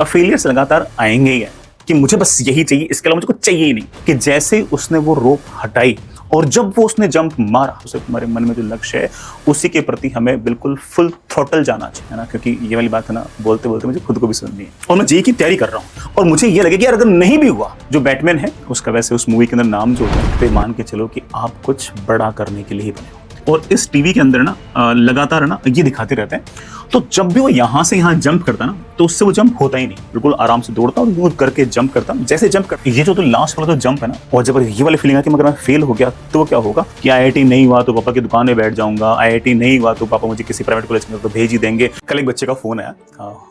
Failures लगातार आएंगे ही है कि मुझे बस यही चाहिए, इसके अलावा मुझे कुछ चाहिए ही नहीं। कि जैसे उसने वो रोप हटाई और जब वो उसने जंप मारा, उसे हमारे मन में जो लक्ष्य है उसी के प्रति हमें बिल्कुल फुल थ्रॉटल जाना चाहिए, है ना। क्योंकि ये वाली बात है ना, बोलते बोलते मुझे खुद को भी सुननी है और मैं जेई की तैयारी कर रहा हूँ और मुझे ये लगे कि यार अगर नहीं भी हुआ, जो बैटमैन है उसका वैसे उस मूवी के अंदर नाम जो है, तो मान के चलो कि आप कुछ बड़ा करने के लिए ही बने हो। और इस टीवी के अंदर ना लगातार ना ये दिखाते रहते हैं, तो जब भी वो यहाँ से यहाँ जंप करता ना, तो उससे वो जंप होता ही नहीं, बिल्कुल आराम से दौड़ता और यूं करके जंप करता। जैसे जंप करता, ये जो तो लास्ट वाला जो जंप है ना, और जब ये वाली फीलिंग है कि अगर मैं फेल हो गया तो क्या होगा, कि आईआईटी नहीं हुआ तो पापा की दुकान में बैठ जाऊंगा, आईआईटी नहीं हुआ तो पापा मुझे किसी प्राइवेट कॉलेज में तो भेज ही देंगे। कल एक बच्चे का फोन आया,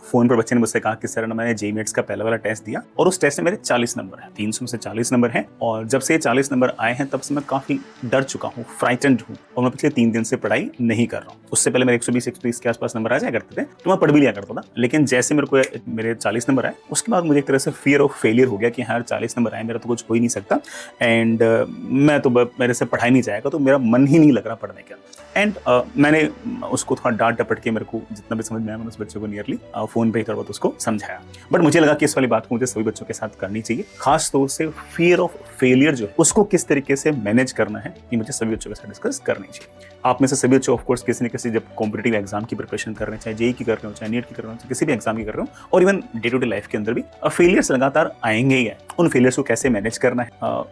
फोन पर बच्चे ने मुझसे कहा कि सर मैंने जेईई मेट्स का पहला वाला टेस्ट दिया और उस टेस्ट में मेरे 40 नंबर है, 300 में से 40 नंबर है, और जब से 40 नंबर आए हैं तब से मैं काफी डर चुका हूँ, फ्राइटेंड हूँ, और मैं पिछले 3 दिन से पढ़ाई नहीं कर रहा हूँ। उससे पहले मेरे 120 के आसपास नंबर आ जाया करते थे तो मैं पढ़ भी लिया करता था, लेकिन जैसे मेरे 40 नंबर आए उसके बाद मुझे एक तरह से फियर ऑफ फेलियर हो गया कि हाँ 40 नंबर आए, मेरा तो कुछ हो ही नहीं सकता, एंड मैं तो मेरे से पढ़ाई नहीं जाएगा, तो मेरा मन ही नहीं लग रहा पढ़ने का। एंड मैंने उसको थोड़ा डांट डपट के, मेरे को जितना भी समझ में आया मैंने उस बच्चे को नियरली फोन पे ही थोड़ा बहुत उसको समझाया। बट मुझे लगा कि इस वाली बात को मुझे सभी बच्चों के साथ करनी चाहिए, खास तौर से फियर ऑफ फेलियर जो है उसको किस तरीके से मैनेज करना है, ये मुझे सभी बच्चों के साथ डिस्कस करनी चाहिए। आप में से सभी बच्चों ऑफकोर्स किसी न किसी जब कॉम्पिटिटिव एग्जाम की प्रिपरेशन कर रहे हैं, चाहे जेईई की कर रहे हो, चाहे नीट की कर रहे हो, किसी भी एग्जाम की कर रहे हो, और even day to day life के अंदर भी फेलियर्स लगातार आएंगे ही है। उन फेलियर्स को कैसे मैनेज करना है,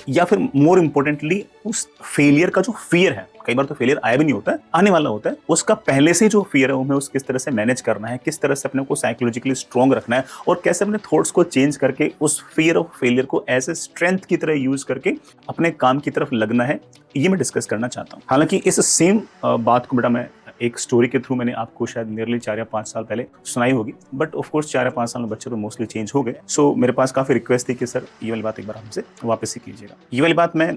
या फिर मोर इंपॉर्टेंटली उस फेलियर का जो फियर है, कई बार तो फेलियर आया भी नहीं होता है, आने वाला होता है, उसका पहले से जो फियर है हमें उस किस तरह से मैनेज करना है, किस तरह से अपने को साइकोलॉजिकली स्ट्रॉन्ग रखना है, और कैसे अपने थॉट्स को चेंज करके उस फियर ऑफ फेलियर को एज ए स्ट्रेंथ की तरह यूज करके अपने काम की तरफ लगना है, ये मैं डिस्कस करना चाहता हूँ। हालांकि इस सेम बात को बेटा मैं एक स्टोरी के थ्रू मैंने आपको शायद नियरली 4 या 5 साल पहले सुनाई होगी, बट ऑफ कोर्स 4 या 5 साल में बच्चे तो मोस्टली चेंज हो गए। सो मेरे पास काफी रिक्वेस्ट थी कि सर ये वाली बात एक बार हमसे वापस ही कीजिएगा। ये वाली बात मैं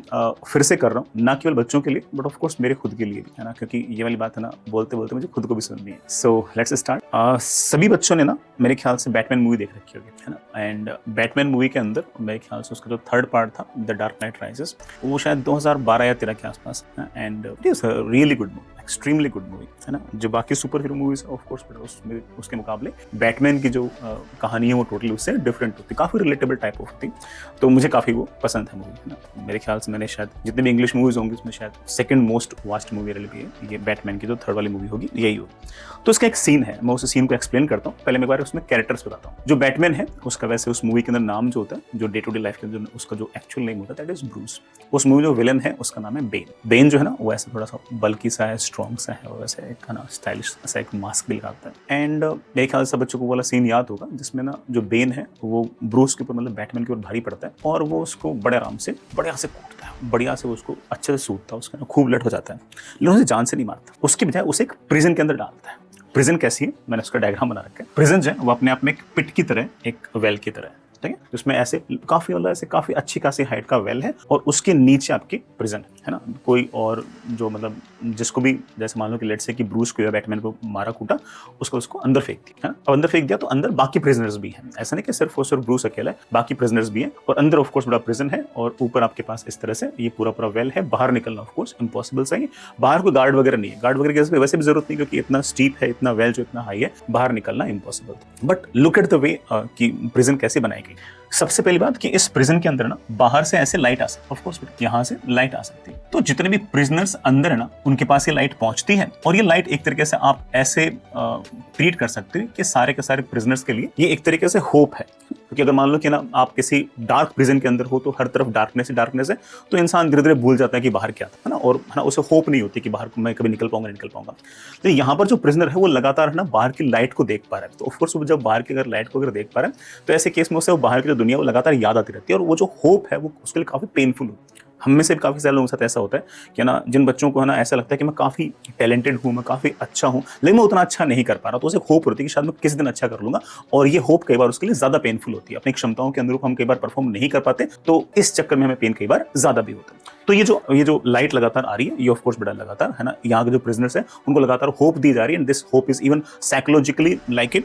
फिर से कर रहा हूँ, ना केवल बच्चों के लिए बट ऑफ कोर्स मेरे खुद के लिए भी, है ना, क्योंकि ये वाली बात है ना, बोलते बोलते मुझे खुद को भी सुननी है। So let's start. सभी बच्चों ने ना मेरे ख्याल से बैटमैन मूवी देख रखी होगी, है ना, एंड बैटमैन मूवी के अंदर मेरे ख्याल से उसका जो थर्ड पार्ट था, द डार्क नाइट राइजेस, वो शायद 2012 या 13 के आसपास, and it is a really good movie, extremely good movie, है ना। जो बाकी super hero movies of course उसके मुकाबले बैटमैन की जो कहानी है वो टोटली उससे डिफरेंट होती, काफी रिलेटेबल टाइप ऑफ थी, तो मुझे काफी वो पसंद है मूवी, है ना। मेरे ख्याल से मैंने शायद जितने भी इंग्लिश मूवीज होंगी उसमें शायद सेकंड मोस्ट वास्ट मूवी रही है ये बैटमैन की जो थर्ड वाली मूवी होगी, यही होगी। तो इसका एक सीन है, मैं उस सीन को एक्सप्लेन करता हूँ। पहले मैं एक बार उसमें कैरेक्टर्स बताता हूँ। जो बैटमैन है उसका वैसे उस मूवी के अंदर नाम जो होता है, जो डे टू डे लाइफ के अंदर उसका जो एक्चुअल नेम होता है, दैट इज ब्रूस। उस मूवी जो विलन है उसका नाम है बेन। बेन जो है ना वो ऐसा थोड़ा सा बल्कि सा है, स्ट्रॉन्ग सा है, और वैसे एक ना स्टाइलिश सा एक मास्क भी लगाता है। एंड मेरे ख्याल से बच्चों को वाला सीन याद होगा जिसमें ना जो बेन है वो ब्रूस के ऊपर, मतलब बैटमैन के ऊपर भारी पड़ता है और वो उसको बड़े आराम से बढ़िया से कूटता है, बढ़िया से उसको अच्छे से सूटता है, उसका खूब लट हो जाता है, लेकिन उसे जान से नहीं मारता, उसके बजाय उसे एक प्रिजन के अंदर डालता है। प्रिजन कैसी है, मैंने उसका डायग्राम बना रखा है। प्रिजन जो है वो अपने आप में एक पिट की तरह, एक वेल की तरह है, ठीक है, जिसमें ऐसे काफी मतलब ऐसे काफी अच्छी खासी हाइट का वेल है और उसके नीचे आपकी प्रिजन है ना। कोई और जो मतलब जिसको भी, जैसे मान लो कि लेट्स से कि ब्रूस को या बैटमैन को मारा कूटा, उसको अंदर फेंक दिया, है ना। अब अंदर फेंक दिया तो अंदर बाकी प्रिजनर्स भी हैं, ऐसा नहीं कि सिर्फ और सिर्फ ब्रूस अकेला है, बाकी प्रिजनर्स भी हैं, और अंदर ऑफ कोर्स बड़ा प्रिजन है और ऊपर आपके पास इस तरह से ये पूरा वेल है। बाहर निकलना ऑफ कोर्स इम्पॉसिबल सा है, बाहर कोई गार्ड वगैरह नहीं है, गार्ड वगैरह की वैसे भी जरूरत नहीं, क्योंकि इतना स्टीप है, इतना वेल जो इतना हाई है, बाहर निकलना impossible. But look at the way कि प्रिजन कैसे बनाई गई। सबसे पहली बात कि इस प्रिजन के अंदर ना बाहर से ऐसे लाइट आ सकती है, ऑफ कोर्स यहाँ से लाइट आ सकती है, तो जितने भी प्रिजनर्स अंदर है ना उनके पास ये लाइट पहुंचती है, और ये लाइट एक तरीके से आप ऐसे ट्रीट कर सकते हो कि सारे के सारे प्रिजनर्स के लिए ये एक तरीके से होप है। क्योंकि अगर मान लो कि ना आप किसी डार्क प्रिजन के अंदर हो तो हर तरफ डार्कनेस है, तो इंसान धीरे धीरे भूल जाता है कि बाहर क्या था, है ना, और है ना उसे होप नहीं होती कि बाहर मैं कभी निकल पाऊंगा। तो यहाँ पर जो प्रिजनर है वो लगातार है ना बाहर की लाइट को देख पा रहा है, तो ऑफकोर्स वो जब बाहर की अगर लाइट को अगर देख पा रहा है तो ऐसे केस में उसे वो बाहर की जो दुनिया वो लगातार याद आती रहती है, और वो जो होप है वो उसके लिए काफी पेनफुल होती है। हम में से काफ़ी सारे लोगों के साथ ऐसा होता है कि ना, जिन बच्चों को है ना ऐसा लगता है कि मैं काफ़ी टैलेंटेड हूँ, मैं काफ़ी अच्छा हूँ, लेकिन मैं उतना अच्छा नहीं कर पा रहा, तो उसे होप होती है कि शायद मैं किस दिन अच्छा कर लूंगा, और ये होप कई बार उसके लिए ज़्यादा पेनफुल होती है। अपनी क्षमताओं के अनुरूप हम कई बार परफॉर्म नहीं कर पाते, तो इस चक्कर में हमें पेन कई बार ज़्यादा भी होता है। तो ये जो लाइट लगातार आ रही है, ये ऑफ कोर्स बड़ा लगातार है ना, यहाँ के जो प्रिजनर्स है उनको लगातार होप दी जा रही है, and this hope is even psychologically like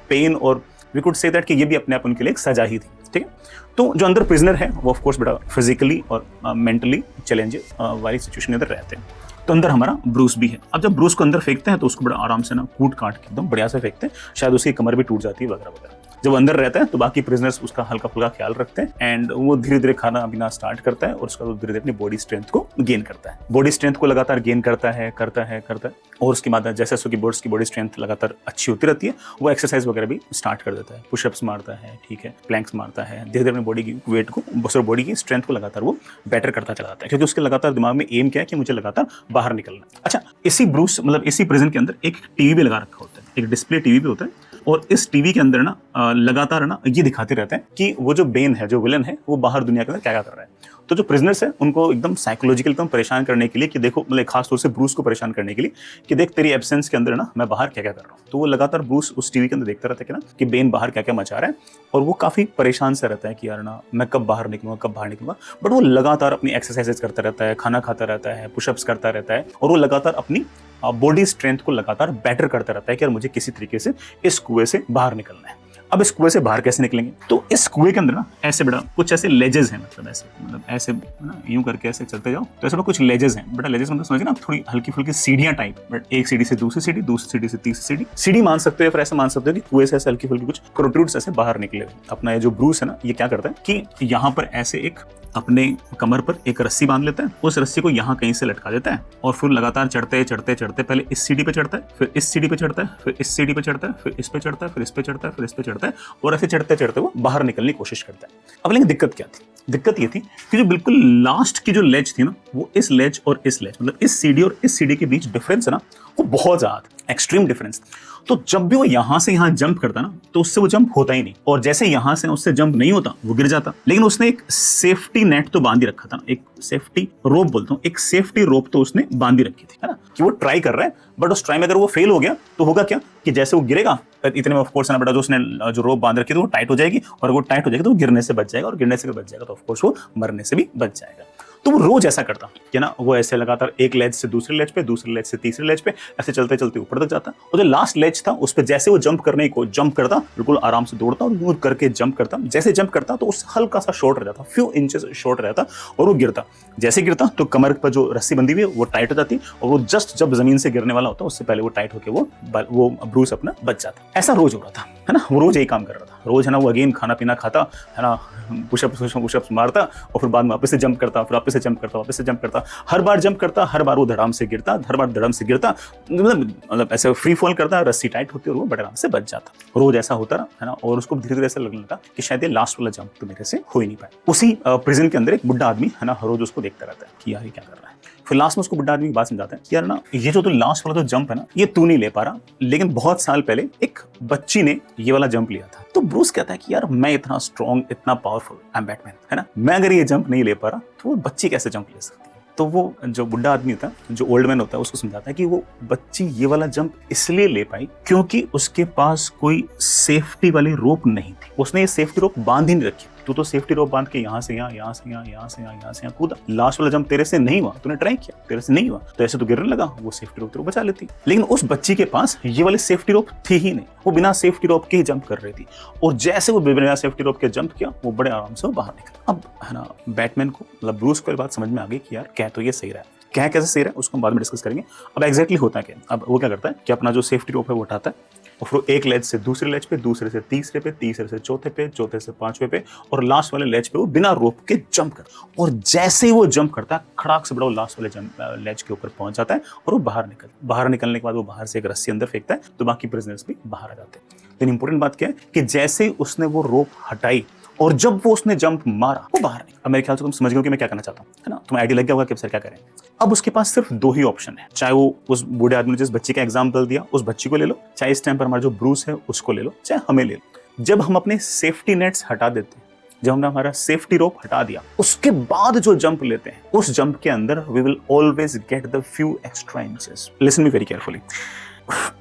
pain, और वी कुड से दैट कि ये भी अपने आप उनके लिए एक सजा ही थी, ठीक है। तो जो अंदर प्रिजनर है वो ऑफ कोर्स बड़ा फिजिकली और मेंटली चैलेंज वाली सिचुएशन के अंदर रहते हैं। तो अंदर हमारा ब्रूस भी है। अब जब ब्रूस को अंदर फेंकते हैं तो उसको बड़ा आराम से ना कूट काट के एकदम बढ़िया से फेंकते हैं, शायद उसकी कमर भी टूट जाती है वगैरह वगैरह। जब अंदर रहता है तो बाकी प्रिजनर्स उसका हल्का फुल्का ख्याल रखते हैं एंड वो धीरे धीरे खाना पीना स्टार्ट करता है और उसका धीरे धीरे अपनी बॉडी स्ट्रेंथ को गेन करता है। बॉडी स्ट्रेंथ को लगातार गेन करता है और उसके बाद जैसे उसकी बॉडी स्ट्रेंथ लगातार अच्छी होती रहती है, वो एक्सरसाइज वगैरह भी स्टार्ट कर देता है, पुशअप्स मारता है, ठीक है, प्लैंक्स मारता है, धीरे धीरे अपनी बॉडी की वेट को बॉडी की स्ट्रेंथ को लगातार वो बेटर करता चला जाता है, क्योंकि उसके लगातार दिमाग में एम क्या है कि मुझे लगातार बाहर निकलना है। अच्छा, इसी ब्रूस मतलब इसी प्रिजन के अंदर एक टीवी भी लगा रखा होता है, एक डिस्प्ले टीवी भी होता है और इस टीवी के अंदर ना लगातार ना ये दिखाते रहते हैं कि वो जो बेन है, जो विलन है, वो बाहर दुनिया के अंदर क्या क्या कर रहा है। तो जो प्रिजनर्स है उनको एकदम साइकोलॉजिकल एकदम परेशान करने के लिए कि देखो, मतलब खास तौर से ब्रूस को परेशान करने के लिए कि देख तेरी एब्सेंस के अंदर ना मैं बाहर क्या क्या कर रहा हूँ। तो वो लगातार ब्रूस उस टीवी के अंदर देखता रहता है कि ना कि बेन बाहर क्या क्या मचा रहा है और वो काफी परेशान से रहता है कि यार ना मैं कब बाहर निकलूंगा। बट वो लगातार अपनी एक्सरसाइजेस करता रहता है, खाना खाता रहता है, पुशअप्स करता रहता है और वो लगातार अपनी बॉडी स्ट्रेंथ को लगातार बेटर करता रहता है कि यार मुझे किसी तरीके से इस कुएं से बाहर निकलना है। अब इस कुएं से बाहर कैसे निकलेंगे? तो इस कुएं के अंदर ना ऐसे बड़ा कुछ ऐसे लेजेस हैं, मतलब ऐसे ना यूं करके ऐसे चलते जाओ तो ऐसे बड़ा कुछ लेजेस हैं। बड़ा लेजेस मतलब समझिए ना थोड़ी हल्की फुल्की सीढ़ियां टाइप, बट एक सीढ़ी से दूसरी सीढ़ी, दूसरी सीढ़ी से तीसरी सीढ़ी मान सकते हो, फिर ऐसे मान सकते हो कि कुएं से ऐसे हल्की फुल्की कुछ प्रोट्रूड्स ऐसे बाहर निकले। अपना ये जो ब्रूस है ना, ये क्या करता है कि यहाँ पर ऐसे एक अपने कमर पर एक रस्सी बांध लेता है, उस रस्सी को यहाँ कहीं से लटका देता है और फिर लगातार चढ़ते पहले इस सीढ़ी पे चढ़ता है, फिर इस सीढ़ी पे चढ़ता है, फिर इस सीढ़ी पे चढ़ता है, फिर इस पे चढ़ता है, फिर इस पे चढ़ता है, फिर इस पे चढ़ता है और ऐसे चढ़ते वो बाहर निकलने की कोशिश करता है। अब लेकिन दिक्कत क्या थी? दिक्कत ये थी कि जो बिल्कुल लास्ट की जो लेज थी ना, वो इस लेज और इस लेज, मतलब इस सीढ़ी और इस सीढ़ी के बीच डिफरेंस है ना, वो बहुत ज्यादा एक्सट्रीम डिफरेंस। तो जब भी वो यहां से यहां जंप करता ना, तो उससे वो जंप होता ही नहीं, और जैसे यहां से उससे जंप नहीं होता, वो गिर जाता। लेकिन उसने एक सेफ्टी नेट तो बांध ही रखा था, एक सेफ्टी रोप बोलता हूँ, एक सेफ्टी रोप तो उसने बांध ही रखी थी, है ना, कि वो ट्राई कर रहा है। बट उस ट्राई में अगर वो फेल हो गया तो होगा क्या कि जैसे वो गिरेगा इतने में ऑफकोर्स ना बेटा जो उसने जो रोप बांध रखी थी वो टाइट हो जाएगी, और वो टाइट हो जाएगी तो वो गिरने से बच जाएगा, और गिरने से बच जाएगा तो ऑफकोर्स वो मरने से भी बच जाएगा। तो वो रोज ऐसा करता कि ना, वो ऐसे लगातार एक लेज से दूसरे लेज पे, दूसरे लेज से तीसरे लेज पे, ऐसे चलते चलते ऊपर तक जाता। और जो लास्ट लेज था उस पे जैसे वो जंप करता, बिल्कुल आराम से दौड़ता और वो करके जंप करता। जैसे जंप करता तो उस हल्का सा शॉर्ट रह जाता, फ्यू इंचेस शॉर्ट रहता, और वो गिरता। जैसे गिरता तो कमर पर जो रस्सी बंधी हुई है वो टाइट हो जाती, और वो जस्ट जब जमीन से गिरने वाला होता उससे पहले वो टाइट होकर वो ब्रूस अपना बच जाता। ऐसा रोज हो रहा था, है ना, वो रोज यही काम कर रहा था। रोज है ना वो अगेन खाना पीना खाता, है ना, पुशअप्स मारता और फिर बाद में वापस से जंप करता, फिर वापस से जंप करता, वापस से जंप करता। हर बार जंप करता, हर बार वो धड़ाम से गिरता, मतलब ऐसे फ्री फॉल करता, रस्सी टाइट होती और वो बड़े आराम से बच जाता। रोज ऐसा होता रहा, है ना, और उसको धीरे धीरे ऐसा लगने लगा कि शायद ये लास्ट वाला जंप तो मेरे से हो ही नहीं पाया। उसी प्रिजन के अंदर एक बुढ़ा आदमी, है ना, रोज उसको देखता रहता है कि यार ये क्या कर रहा है। फिर लास्ट में उसको बुढ़ा आदमी की बात समझाता है कि यार ना, ये जो तो लास्ट वाला जो जंप है ना, ये तू नहीं ले पा रहा, लेकिन बहुत साल पहले एक बच्ची ने ये वाला जंप लिया था। तो ब्रूस कहता है कि यार मैं इतना स्ट्रॉन्ग, इतना पावरफुल, आई एम बैटमैन, है ना, मैं अगर ये जंप नहीं ले पा रहा तो वो बच्ची कैसे जंप ले सकती है। तो वो जो बुढ़ा आदमी होता है, जो ओल्ड मैन होता है, उसको समझाता है कि वो बच्ची ये वाला जंप इसलिए ले पाई क्योंकि उसके पास कोई सेफ्टी वाली रोप नहीं थी। उसने ये सेफ्टी रोप बांध ही नहीं रखी। तू तो सेफ्टी रोप बांध के यहाँ से यहाँ कूदा, लास्ट वाला जंप तेरे से नहीं हुआ, तूने ट्राई किया, तेरे से नहीं हुआ, तो ऐसे तो गिरने लगा, वो सेफ्टी रोप तेरे को बचा लेती। लेकिन उस बच्ची के पास ये वाली सेफ्टी रोप थी ही नहीं, वो बिना सेफ्टी रोप के ही जंप कर रही थी, और जैसे वो बिना सेफ्टी रोप के जंप किया, वो बड़े आराम से बाहर निकला। अब है ना, बैटमैन को, मतलब ब्रूस को बात समझ में आ गई कि यार क्या तो ये सही रहा है, क्या कैसे सही रहा है, उसको हम बाद में डिस्कस करेंगे। अब एग्जैक्टली होता क्या, अब वो क्या करता है कि अपना जो सेफ्टी रोप है वो उठाता है और फिर एक लेज से दूसरे लेज पे, दूसरे से तीसरे पे, तीसरे से चौथे पे, चौथे से पांचवें पे, और लास्ट वाले लेज पे वो बिना रोप के जंप करता। और जैसे ही वो जंप करता है, खड़ाक से बड़ा वो लास्ट वाले लेज के ऊपर पहुंच जाता है और वो बाहर निकलने के बाद वो बाहर से एक रस्सी अंदर फेंकता है, तो बाकी प्रिजनर्स भी बाहर आ जाते हैं। लेकिन इंपॉर्टेंट बात क्या है कि जैसे ही उसने वो रोप हटाई और जब वो उसने जंप मारा, वो बाहर निकला। अब मेरे ख्याल से तुम समझ गए हो कि मैं क्या करना चाहता हूँ, है ना, तुम्हें आइडिया लग गया होगा कि सर क्या करें। अब उसके पास सिर्फ दो ही ऑप्शन है, चाहे वो उस बूढ़े आदमी ने जिस बच्ची का एग्जाम्पल दिया उस बच्ची को ले लो, चाहे इस टाइम पर हमारा जो ब्रूस है उसको ले लो, चाहे हमें ले लो। जब हम अपने सेफ्टी नेट्स हटा देते हैं, जब हमने हमारा सेफ्टी रोप हटा दिया, उसके बाद जो जंप लेते हैं, उस जंप के अंदर we will always get the few extra inches. Listen me very carefully.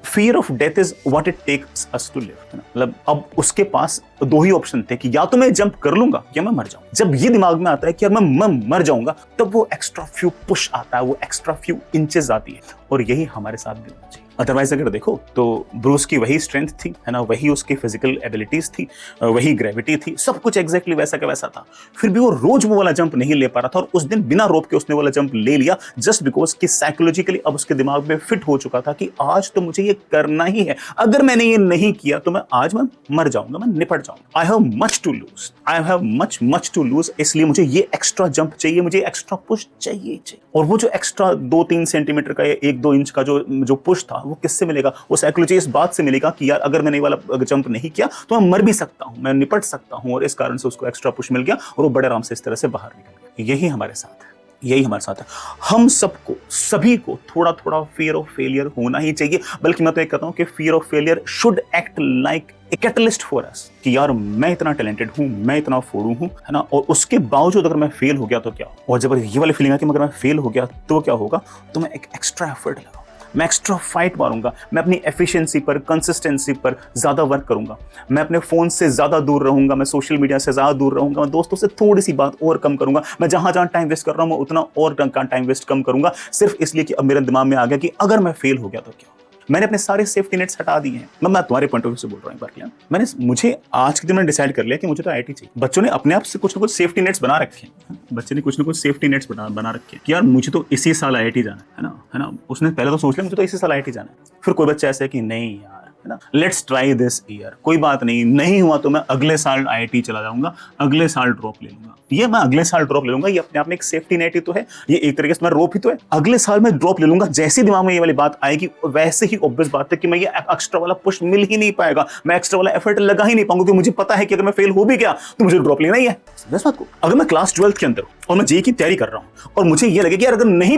Fear of death is what it takes us to live, है ना, मतलब अब उसके पास दो ही ऑप्शन थे कि या तो मैं जंप कर लूंगा या मैं मर जाऊं। जब ये दिमाग में आता है कि यार मैं मर जाऊंगा, तब वो एक्स्ट्रा फ्यू पुश आता है, वो एक्स्ट्रा फ्यू इंचेस आती है, और यही हमारे साथ भी होना चाहिए। अदरवाइज अगर देखो तो ब्रूस की वही स्ट्रेंथ थी, है ना, वही उसकी फिजिकल एबिलिटीज थी, वही ग्रेविटी थी, सब कुछ एग्जैक्टली वैसा का वैसा था, फिर भी वो रोज वो वाला जंप नहीं ले पा रहा था। और उस दिन बिना रोप के उसने वाला जंप ले लिया, जस्ट बिकॉज कि साइकोलॉजिकली अब उसके दिमाग में फिट हो चुका था कि आज तो मुझे ये करना ही है, अगर मैंने ये नहीं किया तो मैं आज मैं मर जाऊंगा, मैं निपट जाऊंगा। I have much to lose, I have much to lose, इसलिए मुझे ये एक्स्ट्रा जंप चाहिए, मुझे एक्स्ट्रा पुश चाहिए। और वो जो एक्स्ट्रा 2-3 सेंटीमीटर का या 1-2 इंच का जो पुश था, वो किससे मिलेगा? वो साइकोलॉजी इस बात से मिलेगा कि यार अगर मैंने ये वाला जंप नहीं किया तो मैं मर भी सकता हूं, मैं निपट सकता हूं। और इस कारण से उसको एक्स्ट्रा पुश मिल गया और वो बड़े आराम से इस तरह से बाहर निकल गया। यही हमारे साथ है, यही हमारे साथ है। हम सबको, सभी को थोड़ा थोड़ा फियर ऑफ फेलियर होना ही चाहिए। बल्कि मैं तो ये कहता हूं कि fear of failure should act like a catalyst for us, कि यार मैं इतना टैलेंटेड हूं, मैं इतना फोड़ू हूं, है ना, और उसके बावजूद अगर मैं फेल हो गया तो क्या? और जब ये वाली फीलिंग है कि अगर मैं फेल हो गया तो क्या होगा, तो मैं एक एक्स्ट्रा एफर्ट लगाऊं, मैं एक्स्ट्रा फाइट मारूंगा, मैं अपनी एफिशिएंसी पर, कंसिस्टेंसी पर ज्यादा वर्क करूंगा, मैं अपने फोन से ज्यादा दूर रहूंगा, मैं सोशल मीडिया से ज्यादा दूर रहूंगा, मैं दोस्तों से थोड़ी सी बात और कम करूंगा, मैं जहां जहां टाइम वेस्ट कर रहा हूं मैं उतना और टाइम वेस्ट कम करूंगा, सिर्फ इसलिए कि अब मेरे दिमाग में आ गया कि अगर मैं फेल हो गया तो क्या? मैंने अपने सारे सेफ्टी नेट्स हटा दिए हैं। मैं तुम्हारे पॉइंट ऑफ व्यू से बोल रहा हूं एक बार क्या, मुझे आज के दिन मैंने डिसाइड कर लिया कि मुझे तो आईआईटी चाहिए। बच्चों ने अपने आप से कुछ ना कुछ सेफ्टी नेट्स बना रखे हैं, बच्चे ने कुछ ना कुछ सेफ्टी नेट्स बना रखे हैं कि यार मुझे तो इसी साल आईआईटी जाना है ना। उसने पहले तो सोच लिया मुझे तो इसी साल आईआईटी जाना है। फिर कोई बच्चा ऐसा है कि नहीं यार, है ना, लेट्स ट्राई दिस ईयर, कोई बात नहीं हुआ तो मैं अगले साल आईआईटी चला जाऊंगा, अगले साल ड्रॉप ले लूंगा। ये मैं अगले साल ड्रॉप ले लूंगा, ये अपने आप में एक सेफ्टी नेट ही तो है, ये एक तरीके से मैं रोप ही तो है। अगले साल मैं ड्रॉप ले लूंगा, जैसे दिमाग में ये वाली बात आएगी वैसे ही ऑब्वियस बात है कि मैं ये एक्स्ट्रा वाला पुश मिल ही नहीं पाएगा, मैं एक्स्ट्रा वाला एफर्ट लगा ही नहीं पाऊंगा, क्योंकि मुझे पता है कि अगर मैं फेल हो भी गया तो मुझे ड्रॉप लेना ही है। समझ बात को? अगर मैं क्लास 12th के अंदर और मैं जेईई की तैयारी कर रहा हूं और मुझे ये लगे कि यार अगर नहीं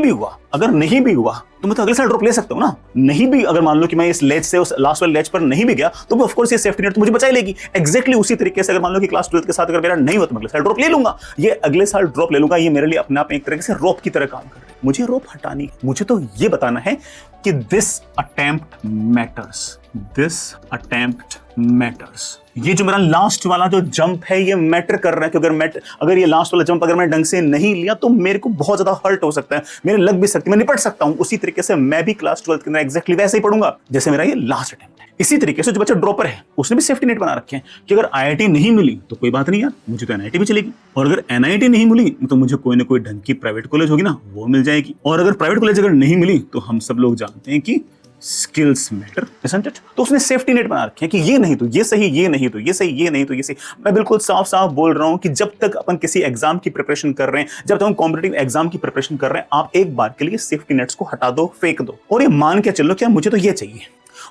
भी हुआ तो मैं तो अगले साल ड्रॉप ले सकता हूं ना। नहीं भी अगर मान लो कि मैं इस लेज से उस लास्ट वाले लेज पर नहीं भी गया तो ऑफ कोर्स ये सेफ्टी नेट तो मुझे बचा ही लेगी। एग्जैक्टली उसी तरीके से अगर मान लो कि क्लास 12th के साथ अगर मेरा नहीं हुआ तो मैं अगले साल ड्रॉप ले लूंगा। ये अगले साल ड्रॉप ले लूंगा, ये मेरे लिए अपने आप में एक तरीके से रोप की तरह काम कर रही है। मुझे रोप हटानी है, मुझे तो ये बताना है कि this attempt matters, this attempt matters. ये जो मेरा लास्ट वाला जो जंप है ये मैटर कर रहा है कि अगर ये लास्ट वाला जंप अगर मैं ढंग से नहीं लिया तो मेरे को बहुत ज्यादा हर्ट हो सकता है, मेरे लग भी सकती है, मैं निपट सकता हूं। उसी तरीके से मैं भी क्लास 12th के अंदर एग्जैक्टली वैसे ही पढ़ूंगा जैसे मेरा ये लास्ट अटेम्प्ट है। इसी तरीके से जो बच्चा ड्रॉपर है उसने भी सेफ्टी नेट बना रखे हैं कि अगर आईआईटी नहीं मिली तो कोई बात नहीं यार, मुझे तो एनआईटी भी चलेगी, और अगर एनआईटी नहीं मिली तो मुझे कोई ना कोई ढंग की प्राइवेट कॉलेज होगी ना, वो मिल जाएगी। और अगर प्राइवेट कॉलेज अगर नहीं मिली तो हम सब लोग जानते हैं कि स्किल्स मैटर, isn't it? तो उसने सेफ्टी नेट बना रखे हैं कि ये नहीं तो ये सही, ये नहीं तो ये सही, ये नहीं तो ये सही। मैं बिल्कुल साफ साफ बोल रहा हूं कि जब तक अपन किसी एग्जाम की प्रिपरेशन कर रहे हैं, जब तक हम कॉम्पिटिटिव एग्जाम की प्रिपरेशन कर रहे हैं, आप एक बार के लिए सेफ्टी नेट्स को हटा दो, फेंक दो, और ये मान के चलो कि मुझे तो ये चाहिए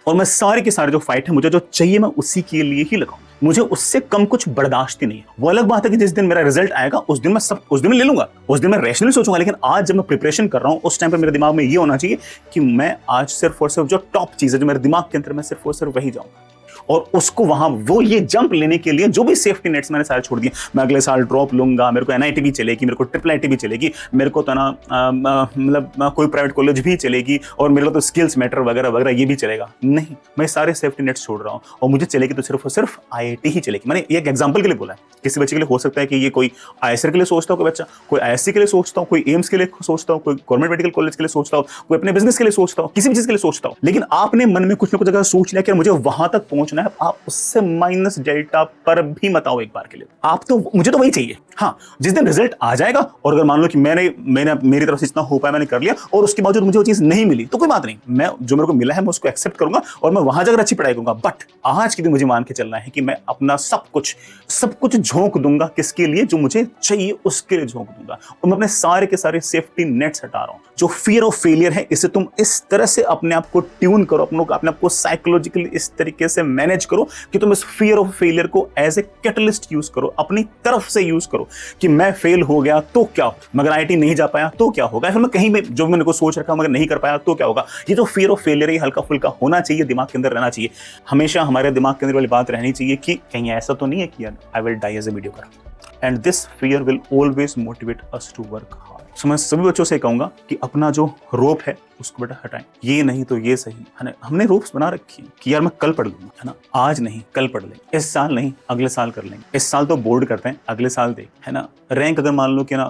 और मैं सारे के सारे जो फाइट है मुझे जो चाहिए मैं उसी के लिए ही लगाऊं, मुझे उससे कम कुछ बर्दाश्त ही नहीं है। वो अलग बात है कि जिस दिन मेरा रिजल्ट आएगा उस दिन मैं ले लूंगा, उस दिन मैं रैशनली सोचूंगा, लेकिन आज जब मैं प्रिपरेशन कर रहा हूं उस टाइम पे मेरे दिमाग में ये होना चाहिए कि मैं आज सिर्फ और सिर्फ जो टॉप चीज है जो मेरे दिमाग के अंदर, मैं सिर्फ और सिर्फ वही जाऊंगा। और उसको वहां वो ये जंप लेने के लिए जो भी सेफ्टी नेट्स मैंने सारे छोड़ दिए, मैं अगले साल ड्रॉप लूंगा, मेरे को एनआईटी भी चलेगी, मेरे को ट्रिपल आईटी भी चलेगी, मेरे को तो ना मतलब कोई प्राइवेट कॉलेज भी चलेगी, और मेरे को तो स्किल्स मैटर वगैरह वगैरह ये भी चलेगा। नहीं, मैं सारे सेफ्टी नेट्स छोड़ रहा हूँ और मुझे चलेगी तो सिर्फ और सिर्फ आईआईटी ही चलेगी। मैंने एक एग्जाम्पल के लिए बोला है, किसी बच्चे के लिए हो सकता है कि ये कोई आईएसआर के लिए सोचता हो, कोई बच्चा कोई आईएससी के लिए सोचता हो, कोई एम्स के लिए सोचता हो, कोई गवर्नमेंट मेडिकल कॉलेज के लिए सोचता हो, कोई अपने बिजनेस के लिए सोचता हो, किसी भी चीज के लिए सोचता हो, लेकिन आपने मन में कुछ ना कुछ जगह सोच लिया कि मुझे वहां तक पहुंचना है, आप उससे माइनस डेल्टा पर भी मत आओ एक बार के लिए। आप तो मुझे तो वही चाहिए। हाँ, जिस दिन रिजल्ट आ जाएगा और अगर मान लो कि मैंने मेरी तरफ से इतना हो पाया, मैंने कर लिया, और उसके बावजूद मुझे वो चीज नहीं मिली तो कोई बात नहीं, मैं जो मेरे को मिला है मैं उसको एक्सेप्ट करूंगा और मैं वहां जाकर अच्छी पढ़ाई करूंगा। बट आज के दिन मुझे मान के चलना है कि मैं अपना सब कुछ झोंक दूंगा, किसके लिए? जो मुझे चाहिए उसके लिए झोंक दूंगा। और मैं अपने सारे के सारे सेफ्टी नेट्स हटा रहा हूं। जो फियर ऑफ फेलियर है इसे तुम इस तरह से अपने आप को ट्यून करो, अपने आप को साइकोलॉजिकली इस तरीके से मैनेज करो कि तुम इस फियर ऑफ फेलियर को एज ए कैटलिस्ट यूज करो, अपनी तरफ से यूज करो कि मैं फेल हो गया तो क्या, मगर आईआईटी नहीं जा पाया तो क्या होगा, फिर मैं कहीं में जो मैंने को सोच रखा मगर नहीं कर पाया तो क्या होगा। ये जो फियर ऑफ फेलियर है हल्का फुल्का होना चाहिए, दिमाग के अंदर रहना चाहिए, हमेशा हमारे दिमाग के अंदर वाली बात रहनी चाहिए कि कहीं ऐसा तो नहीं है कि I will die as a mediocre, and this fear will always motivate us to work hard. So मैं सभी बच्चों से कहूंगा कि अपना जो रोप है उसको बेटा हटाएं, ये नहीं तो ये सही है ना। हमने रोप्स बना रखी है कि यार मैं कल पढ़ लूंगा, है ना, आज नहीं कल पढ़ लेंगे, इस साल नहीं अगले साल कर लेंगे, इस साल तो बोर्ड करते हैं अगले साल देख, है ना। रैंक अगर मान लो कि ना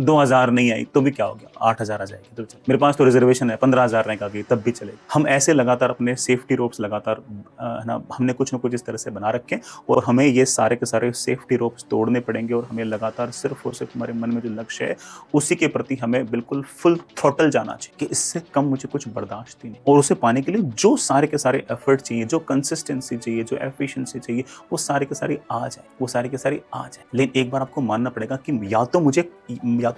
2000 नहीं आई तो भी क्या हो गया, 8000 आ जाएगी तो चल, मेरे पास तो रिजर्वेशन है 15000 रैंक आ गई तब भी चलेगी। हम ऐसे लगातार अपने सेफ्टी रोप्स लगातार, है ना, हमने कुछ ना कुछ इस तरह से बना रखे और हमें ये सारे के सारे सेफ्टी रोप्स तोड़ने पड़ेंगे और हमें लगातार सिर्फ और सिर्फ हमारे मन में जो लक्ष्य है उसी के प्रति हमें बिल्कुल फुल थ्रॉटल जाना चाहिए कि इससे कम मुझे कुछ बर्दाश्त ही नहीं। और उसे पाने के लिए जो सारे के सारे एफर्ट चाहिए, जो कंसिस्टेंसी चाहिए, जो एफिशिएंसी चाहिए, वो सारे के सारे आ जाए, वो सारे के सारे आ जाए। लेकिन एक बार आपको मानना पड़ेगा कि या तो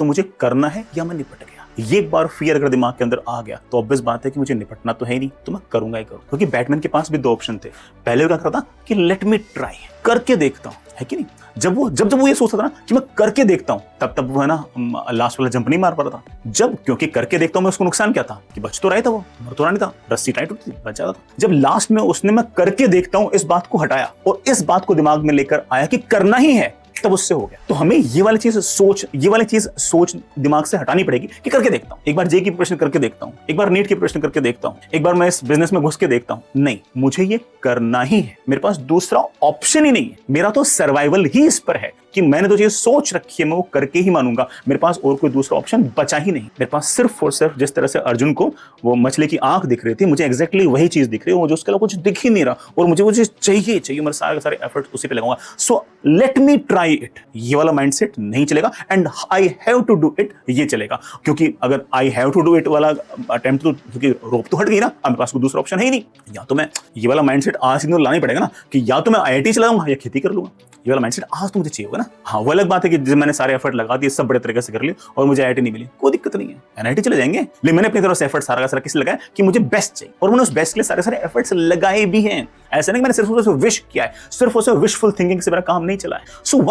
मुझे करना है या मैं निपट गया। ये एक बार फियर अगर दिमाग के अंदर आ गया तो ऑब्वियस बात है कि मुझे निपटना तो है ही नहीं, तो मैं करूंगा ही करूंगा। क्योंकि बैटमैन के पास भी दो ऑप्शन थे। पहले वो क्या करता कि लेट मी ट्राई, करके देखता हूं, है कि नहीं। जब वो ये सोचता था ना कि मैं करके देखता हूं, तब वो है ना लास्ट वाला जंप नहीं मार पा रहा था। क्योंकि करके देखता हूं मैं, उसको नुकसान क्या था कि बच तो रहा था, वो मर तो रहा नहीं था, रस्सी टाइट होती थी, बच जाता था। जब लास्ट में उसने मैं करके देखता हूं इस बात को हटाया और इस बात को दिमाग में लेकर आया कि करना ही है, तब उससे हो गया। तो हमें ये वाली चीज सोच दिमाग से हटानी पड़ेगी कि करके देखता हूं, एक बार जे की प्रिपरेशन करके देखता हूं, एक बार नीट की प्रिपरेशन करके देखता हूं, एक बार मैं इस बिजनेस में घुस के देखता हूं। नहीं, मुझे ये करना ही है, मेरे पास दूसरा ऑप्शन ही नहीं है। मेरा तो सर्वाइवल ही इस पर है कि मैंने तो ये सोच रखी है, मैं वो करके ही मानूंगा। मेरे पास और कोई दूसरा ऑप्शन बचा ही नहीं। मेरे पास सिर्फ और सिर्फ जिस तरह से अर्जुन को वो मछली की आंख दिख रही थी, मुझे एग्जैक्टली वही चीज दिख रही है, मुझे उसके अलावा कुछ दिख ही नहीं रहा और मुझे वो चीज चाहिए। मैं सारे एफर्ट उसी पे लगाऊंगा। So let me try it, ये वाला माइंडसेट नहीं चलेगा and I have to do it, ये चलेगा। क्योंकि अगर I have to do it वाला अटेम्प्ट तो, क्योंकि रोप तो हट गई ना, अब मेरे पास कोई दूसरा ऑप्शन है ही नहीं। या तो मैं ये वाला माइंडसेट आज ही लाना पड़ेगा ना कि या तो मैं आईआईटी चलाऊंगा या खेती कर लूंगा। ये वाला माइंडसेट आज तो मुझे चाहिए होगा ना। हाँ, वो अलग बात है कि जब मैंने सारे एफर्ट लगा दिए, सब बड़े तरीके से कर लिए और मुझे आईआईटी नहीं मिली, कोई दिक्कत नहीं है, एनआईटी चले जाएंगे। लेकिन मैंने अपनी तरफ से एफर्ट सारा का सारा किस लगाया कि मुझे बेस्ट चाहिए और मैंने उस बेस्ट के लिए सारे एफर्ट्स लगाए भी हैं। ऐसा नहीं कि मैंने सिर्फ और सिर्फ विश किया है, सिर्फ और सिर्फ विशफुल थिंकिंग से मेरा काम नहीं चला है। सो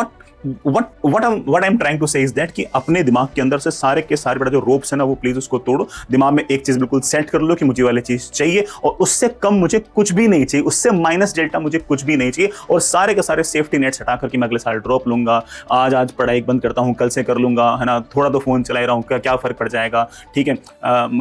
what I'm trying to say is that कि अपने दिमाग के अंदर से सारे के सारे बड़ा जो रोप्स है ना, वो प्लीज उसको तोड़ो। दिमाग में एक चीज बिल्कुल सेट कर लो कि मुझे वाली चीज चाहिए और उससे कम मुझे कुछ भी नहीं चाहिए, उससे माइनस डेल्टा मुझे कुछ भी नहीं चाहिए। और सारे के सारे सेफ्टी नेट्स हटा करके मैं अगले साल ड्रॉप लूंगा। आज पढ़ाई बंद करता हूँ, कल से कर लूंगा, है ना, थोड़ा तो फोन चला रहा हूँ, क्या फर्क पड़ जाएगा, ठीक है।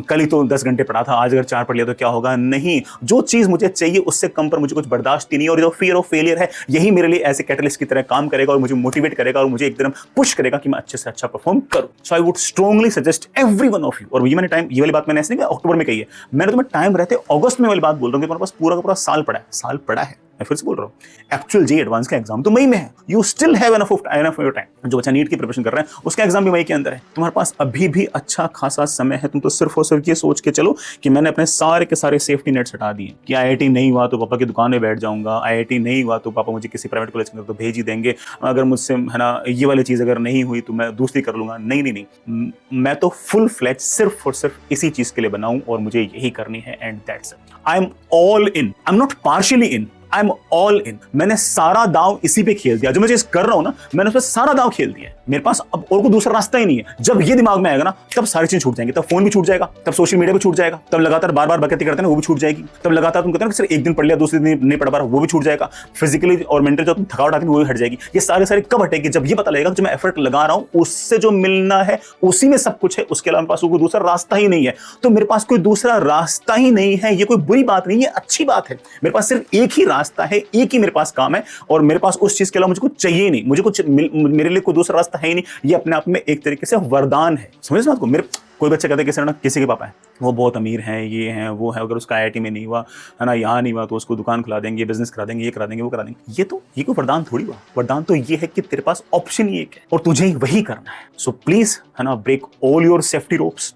कल ही तो 10 घंटे पढ़ा था, आज अगर 4 पढ़ लिया तो क्या होगा। नहीं, जो चीज मुझे चाहिए उससे कम पर मुझे कुछ बर्दाश्त ही नहीं। और जो फियर ऑफ फेलियर है, यही मेरे लिए ऐसे कैटलिस्ट की तरह काम करेगा और मुझे मोटिवेट करेगा और मुझे एक तरह पुश करेगा कि मैं अच्छे से अच्छा परफॉर्म करूं। So I would strongly suggest every one of you, और ये वाली बात मैंने ऐसे नहीं अक्टूबर में कही है, मैंने तुम्हें टाइम रहते अगस्त में वाली बात बोल रहा हूं कि तुम्हारे पास पूरा का पूरा साल पड़ा है। मैं फिर से बोल रहा हूँ, एक्चुअल जे एडवांस का एग्जाम तो मई में है। You still have enough of your time. जो बच्चा नीट की प्रिपरेशन कर रहे हैं उसका एग्जाम भी मई के अंदर है। तुम्हारे पास अभी भी अच्छा खासा समय है। तुम तो सिर्फ और सिर्फ ये सोच के चलो कि मैंने अपने सारे के सारे सेफ्टी नेट्स हटा दिए कि आईआईटी नहीं हुआ तो पापा की दुकान में बैठ जाऊंगा, आईआईटी नहीं हुआ तो पापा मुझे किसी प्राइवेट कॉलेज के अंदर तो भेज ही देंगे, अगर मुझसे, है ना, ये वाली चीज अगर नहीं हुई तो मैं दूसरी कर लूंगा। नहीं, मैं तो फुल फ्लेज सिर्फ और सिर्फ इसी चीज के लिए बनाऊं और मुझे यही करनी है and that's it. I am all in, I am not partially in, I am all in. मैंने सारा दाव इसी पे खेल दिया। जो मैं चीज कर रहा हूं ना, मैंने उस पर सारा दाव खेल दिया। मेरे पास अब और कोई दूसरा रास्ता ही नहीं है। जब ये दिमाग में आएगा ना, तब सारी चीज छूट जाएंगी। तब फोन भी छूट जाएगा, तब सोशल मीडिया भी छूट जाएगा, तब लगातार बार बकैती करते हैं वो भी छूट जाएगी, तब लगातार तुम कहते हैं सिर्फ एक दिन पढ़ लिया दूसरे दिन नहीं पढ़ पा रहा वो भी छूट जाएगा। फिजिकली और मेंटली जो तुम थकावट आती है वो भी हट जाएगी। ये सारे कब हटेगी? जब ये पता लगेगा कि जो मैं एफर्ट लगा रहा हूं उससे जो मिलना है उसी में सब कुछ है, उसके अलावा मेरे पास कोई दूसरा रास्ता ही नहीं है। तो मेरे पास कोई दूसरा रास्ता ही नहीं है, ये कोई बुरी बात नहीं है, अच्छी बात है। मेरे पास सिर्फ एक ही रास्ता है, एक ही मेरे पास काम है और मेरे पास उस चीज के अलावा मुझे कुछ चाहिए ही नहीं, मुझे कुछ मेरे लिए कोई दूसरा रास्ता है ही नहीं। ये अपने आप में एक तरीके से वरदान है। समझ इस बात को? मेरे कोई बच्चे कहते हैं किसी के पापा है, वो बहुत अमीर हैं, ये हैं वो है, अगर उसका आईआईटी में नहीं हुआ, है ना, यहाँ नहीं हुआ तो उसको दुकान खुला देंगे, बिजनेस करा देंगे, ये करा देंगे, वो करा देंगे। ये कोई वरदान थोड़ी हुआ। वरदान तो ये है कि तेरे पास ऑप्शन ही एक है और तुझे वही करना है। सो प्लीज, है ना, break all your safety ropes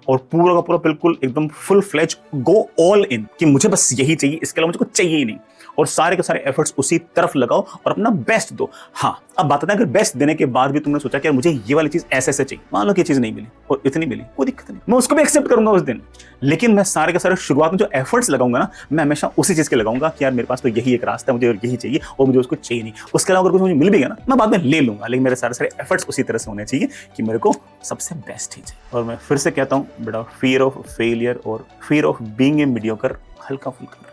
और पूरा का पूरा बिल्कुल एकदम full fledge go all in कि मुझे बस यही चाहिए, इसके अलावा मुझे कुछ चाहिए ही नहीं। और सारे के सारे एफर्ट्स उसी तरफ लगाओ और अपना बेस्ट दो। हाँ, अब बात आता है, अगर बेस्ट देने के बाद भी तुमने सोचा कि यार मुझे ये वाली चीज ऐसे चाहिए, मान लो कि ये चीज नहीं मिली और इतनी मिली, कोई दिक्कत नहीं, मैं उसको भी एक्सेप्ट करूंगा उस दिन। लेकिन मैं सारे के सारे शुरुआत में जो एफर्ट्स लगाऊंगा ना, मैं हमेशा उसी चीज के लगाऊंगा कि यार मेरे पास तो यही एक रास्ता है, मुझे यही चाहिए और मुझे उसको चाहिए नहीं। उसके अलावा अगर कुछ मुझे मिल भी गया ना, मैं बाद में ले लूंगा, लेकिन मेरे सारे एफर्ट्स उसी तरह से होने चाहिए कि मेरे को सबसे बेस्ट ही चाहिए। और मैं फिर से कहता हूँ बेटा, फियर ऑफ फेलियर और fear of being a mediocre हल्का फुल्का रखिए।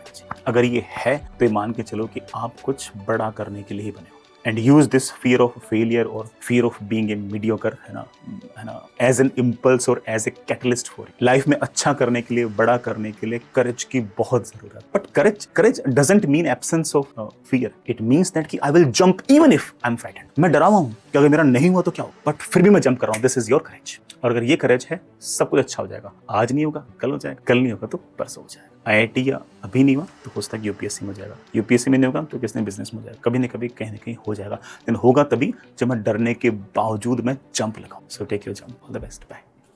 अगर ये है तो मान के चलो कि आप कुछ बड़ा करने के लिए ही बने हो। And use this fear of failure और fear of being a mediocre, है ना, एज एन इम्पल्स और as a catalyst for life में अच्छा करने के लिए, बड़ा करने के लिए करेज की बहुत जरूरत। But courage doesn't mean absence of fear, it means that कि I will jump even if I am frightened. मैं डरा हुआ हूं कि अगर मेरा नहीं हुआ तो क्या हो, बट फिर भी मैं जंप कर रहा हूं। दिस इज योर करेज। और अगर ये करेज है, सब कुछ अच्छा हो जाएगा। आज नहीं होगा कल हो जाएगा, कल नहीं होगा तो परसों हो जाएगा। IIT या अभी नहीं हुआ तो हो सकता है UPSC में हो जाएगा, UPSC में नहीं होगा तो किसने बिजनेस में हो जाएगा। कभी न कभी कहीं ना कहीं हो जाएगा, लेकिन होगा तभी जब मैं डरने के बावजूद मैं जंप लगाऊं। So take your jump. All the best. Bye.